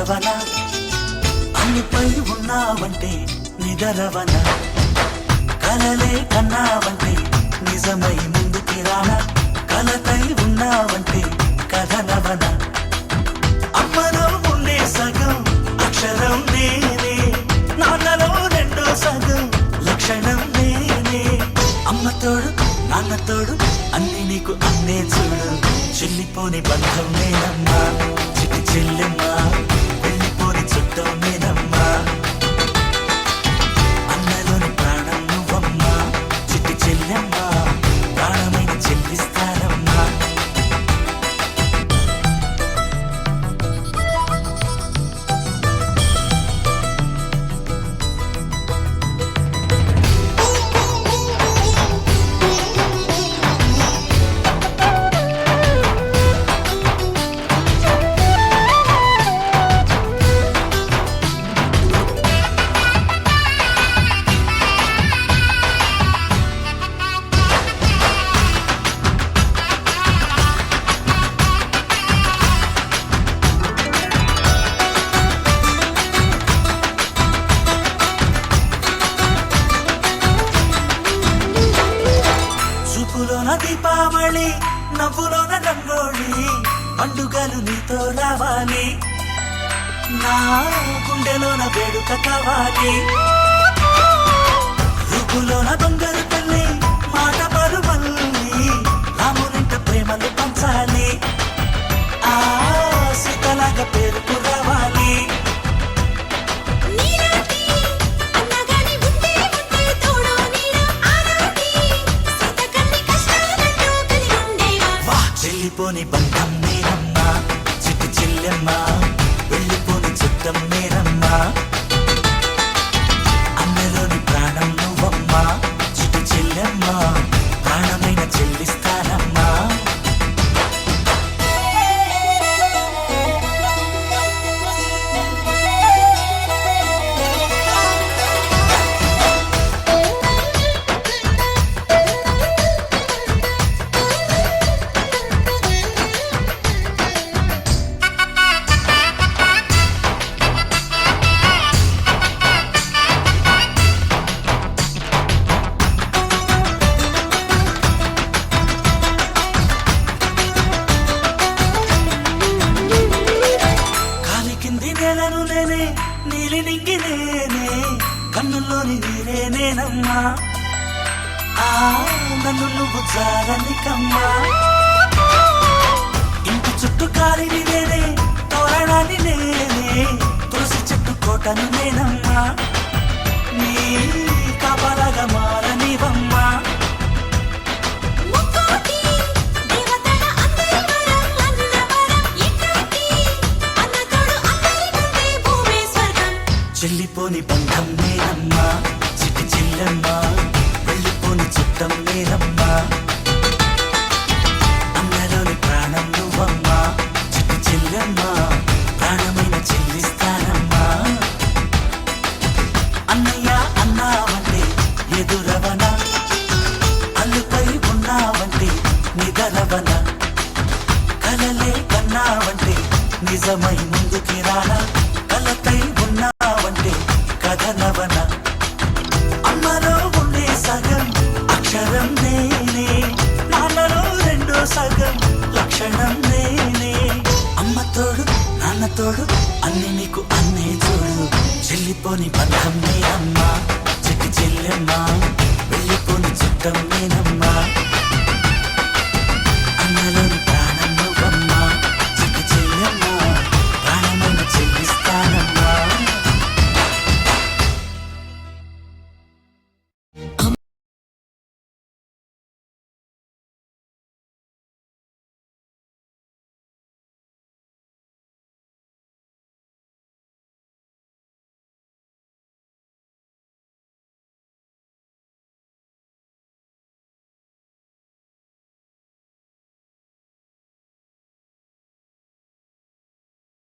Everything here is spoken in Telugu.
ఎదురవన అన్నిపై ఉన్నావంటే నిదరవన కలలే కన్నావంటే నిజమై ముందుకి రాన కలతై ఉన్నావంటే కథనవన అమ్మలో ఉండే సగం అక్షరం నేనే నాన్నలో రెండో సగం లక్షణం నేనే అమ్మ తోడు నాన్న తోడు అన్ని నీకు అన్నే చూడు చెల్లిపోని బంధం నేనమ్మా చిటి చెల్లెమ్మా వెళ్ళిపోని చుట్టం నేనమ్మా అన్నలోని ప్రాణం నువ్వమ్మా చిటి చెల్లెమ్మా ప్రాణమైన చెల్లిస్తానమ్మా చూపులోన దీపావళి నవ్వులోన రంగోళి పండుగలు నీతో రావాలి నా గుండెలోన వేడుక కావాలి రూపులోన దొంగలు తల్లి మాట పరుమల్లి రామునింట ప్రేమలు పంచాలి ఆ సీతలాగా పేరుకు రావాలి వెళ్ళిపోని బంధం నేనమ్మా చిట్టి చెల్లెమ్మా వెళ్ళిపోని చుట్టం నేనమ్మా అన్నలోని ప్రాణం నువ్వమ్మా చిట్టి చెల్లెమ్మా ప్రాణమైన చెల్లిస్తానమ్మా నేలను నేనే నీలి నింగి నేనే కన్నుల్లోని నీరే నేనమ్మా ఆ నన్ను నువ్వు జారనికమ్మా ఇంటి చుట్టూ కాలిని నేనే తోరణాన్ని నేనే తులసి చెట్టు కోటను నేనమ్మా నీ కాపలాగా మారనివమ్మా చెల్లిపోని బంధం నేనమ్మా చిటి చెల్లెమ్మా వెళ్ళిపోని చుట్టం నేనమ్మా అన్నలోని ప్రాణం నువ్వమ్మా చిటి చెల్లెమ్మా ప్రాణమైన చెల్లిస్తానమ్మా అన్నయ్య అన్నావంటే ఎదురవన అల్లుపై ఉన్నావంటే నిదరవన కలలే కన్నావంటే నిజమై ముందుకి రానా కలతై ఉన్నావంటే కథనవన అమ్మలో ఉండే సగం అక్షరం నేనే నాన్నలో రెండో సగం లక్షణం నేనే అమ్మ తోడు నాన్న తోడు అన్ని నీకు అన్నే చూడు చెల్లిపోని బంధం నేనమ్మా చిట్టి చెల్లెమ్మా వెళ్ళిపోని చుట్టం నేనమ్మా